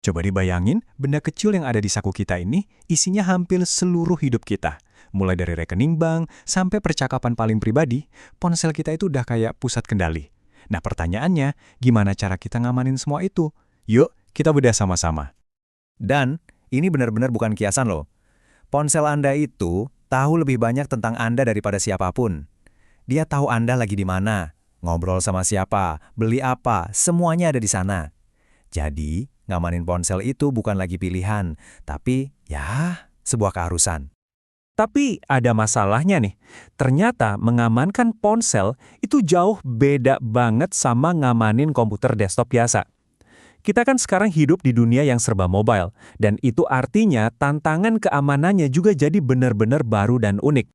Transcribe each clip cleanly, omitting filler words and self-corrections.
Coba dibayangin, benda kecil yang ada di saku kita ini isinya hampir seluruh hidup kita. Mulai dari rekening bank sampai percakapan paling pribadi, ponsel kita itu udah kayak pusat kendali. Nah pertanyaannya, gimana cara kita ngamanin semua itu? Yuk, kita bedah sama-sama. Dan ini benar-benar bukan kiasan loh. Ponsel Anda itu tahu lebih banyak tentang Anda daripada siapapun. Dia tahu Anda lagi di mana, ngobrol sama siapa, beli apa, semuanya ada di sana. Jadi, ngamanin ponsel itu bukan lagi pilihan, tapi ya, sebuah keharusan. Tapi ada masalahnya nih. Ternyata mengamankan ponsel itu jauh beda banget sama ngamanin komputer desktop biasa. Kita kan sekarang hidup di dunia yang serba mobile, dan itu artinya tantangan keamanannya juga jadi benar-benar baru dan unik.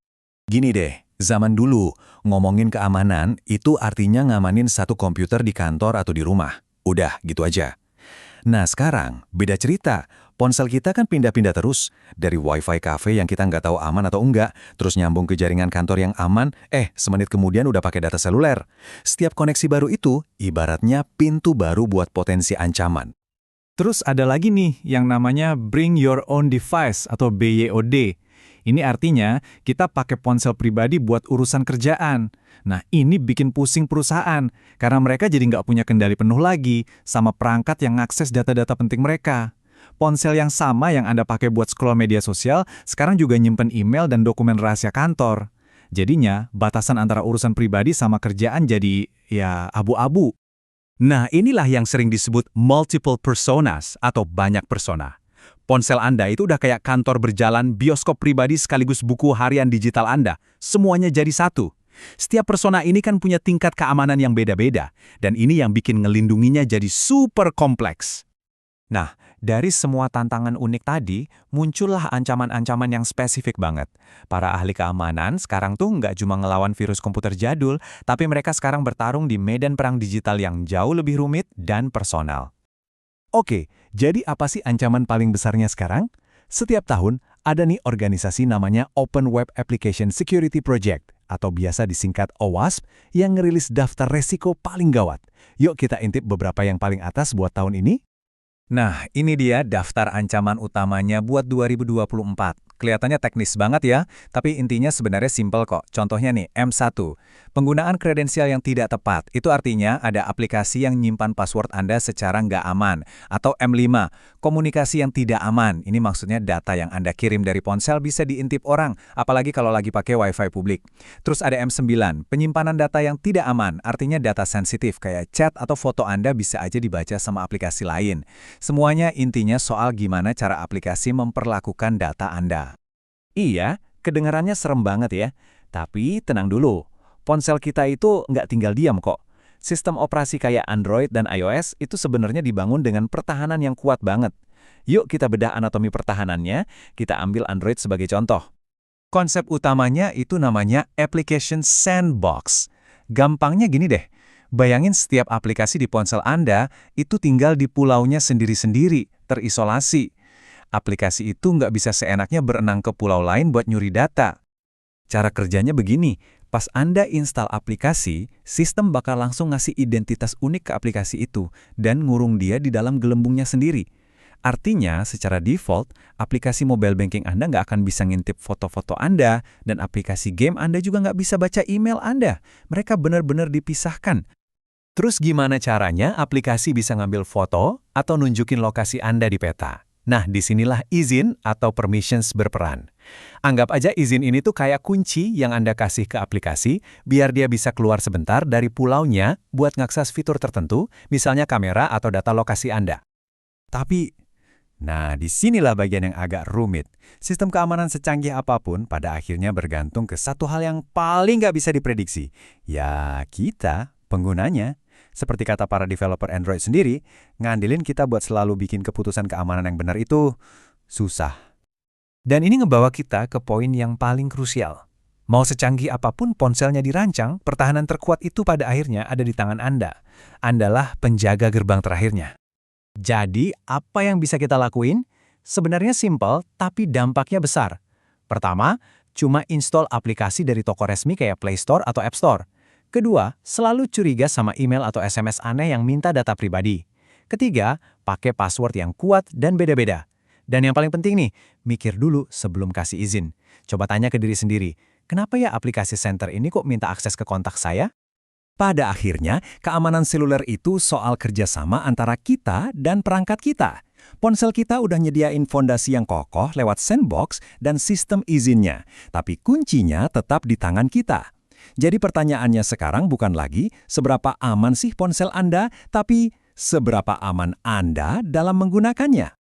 Gini deh, zaman dulu, ngomongin keamanan itu artinya ngamanin satu komputer di kantor atau di rumah. Udah, gitu aja. Nah sekarang, beda cerita. Ponsel kita kan pindah-pindah terus. Dari wifi cafe yang kita nggak tahu aman atau enggak, terus nyambung ke jaringan kantor yang aman, semenit kemudian udah pakai data seluler. Setiap koneksi baru itu, ibaratnya pintu baru buat potensi ancaman. Terus ada lagi nih yang namanya Bring Your Own Device atau BYOD. Ini artinya kita pakai ponsel pribadi buat urusan kerjaan. Nah ini bikin pusing perusahaan, karena mereka jadi nggak punya kendali penuh lagi sama perangkat yang ngakses data-data penting mereka. Ponsel yang sama yang Anda pakai buat scroll media sosial, sekarang juga nyimpen email dan dokumen rahasia kantor. Jadinya, batasan antara urusan pribadi sama kerjaan jadi, ya, abu-abu. Nah, inilah yang sering disebut multiple personas atau banyak persona. Ponsel Anda itu udah kayak kantor berjalan, bioskop pribadi sekaligus buku harian digital Anda. Semuanya jadi satu. Setiap persona ini kan punya tingkat keamanan yang beda-beda, dan ini yang bikin ngelindunginya jadi super kompleks. Nah, dari semua tantangan unik tadi, muncullah ancaman-ancaman yang spesifik banget. Para ahli keamanan sekarang tuh nggak cuma ngelawan virus komputer jadul, tapi mereka sekarang bertarung di medan perang digital yang jauh lebih rumit dan personal. Oke, jadi apa sih ancaman paling besarnya sekarang? Setiap tahun, ada nih organisasi namanya Open Web Application Security Project, atau biasa disingkat OWASP, yang ngerilis daftar resiko paling gawat. Yuk kita intip beberapa yang paling atas buat tahun ini. Nah, ini dia daftar ancaman utamanya buat 2024. Kelihatannya teknis banget ya, tapi intinya sebenarnya simpel kok. Contohnya nih, M1. Penggunaan kredensial yang tidak tepat. Itu artinya ada aplikasi yang nyimpan password Anda secara nggak aman. Atau M5. Komunikasi yang tidak aman. Ini maksudnya data yang Anda kirim dari ponsel bisa diintip orang, apalagi kalau lagi pakai wifi publik. Terus ada M9. Penyimpanan data yang tidak aman. Artinya data sensitif kayak chat atau foto Anda bisa aja dibaca sama aplikasi lain. Semuanya intinya soal gimana cara aplikasi memperlakukan data Anda. Iya, kedengarannya serem banget ya. Tapi tenang dulu, ponsel kita itu nggak tinggal diam kok. Sistem operasi kayak Android dan iOS itu sebenarnya dibangun dengan pertahanan yang kuat banget. Yuk kita bedah anatomi pertahanannya, kita ambil Android sebagai contoh. Konsep utamanya itu namanya Application Sandbox. Gampangnya gini deh, bayangin setiap aplikasi di ponsel Anda itu tinggal di pulaunya sendiri-sendiri, terisolasi. Aplikasi itu nggak bisa seenaknya berenang ke pulau lain buat nyuri data. Cara kerjanya begini, pas Anda install aplikasi, sistem bakal langsung ngasih identitas unik ke aplikasi itu dan ngurung dia di dalam gelembungnya sendiri. Artinya, secara default, aplikasi mobile banking Anda nggak akan bisa ngintip foto-foto Anda, dan aplikasi game Anda juga nggak bisa baca email Anda. Mereka benar-benar dipisahkan. Terus gimana caranya aplikasi bisa ngambil foto atau nunjukin lokasi Anda di peta? Nah, disinilah izin atau permissions berperan. Anggap aja izin ini tuh kayak kunci yang Anda kasih ke aplikasi, biar dia bisa keluar sebentar dari pulaunya buat ngakses fitur tertentu, misalnya kamera atau data lokasi Anda. Tapi, nah disinilah bagian yang agak rumit. Sistem keamanan secanggih apapun pada akhirnya bergantung ke satu hal yang paling nggak bisa diprediksi. Ya, kita, penggunanya. Seperti kata para developer Android sendiri, ngandelin kita buat selalu bikin keputusan keamanan yang benar itu susah. Dan ini ngebawa kita ke poin yang paling krusial. Mau secanggih apapun ponselnya dirancang, pertahanan terkuat itu pada akhirnya ada di tangan Anda. Andalah penjaga gerbang terakhirnya. Jadi, apa yang bisa kita lakuin? Sebenarnya simpel, tapi dampaknya besar. Pertama, cuma install aplikasi dari toko resmi kayak Play Store atau App Store. Kedua, selalu curiga sama email atau SMS aneh yang minta data pribadi. Ketiga, pakai password yang kuat dan beda-beda. Dan yang paling penting nih, mikir dulu sebelum kasih izin. Coba tanya ke diri sendiri, kenapa ya aplikasi Center ini kok minta akses ke kontak saya? Pada akhirnya, keamanan seluler itu soal kerjasama antara kita dan perangkat kita. Ponsel kita udah nyediain fondasi yang kokoh lewat sandbox dan sistem izinnya, tapi kuncinya tetap di tangan kita. Jadi pertanyaannya sekarang bukan lagi seberapa aman sih ponsel Anda, tapi seberapa aman Anda dalam menggunakannya.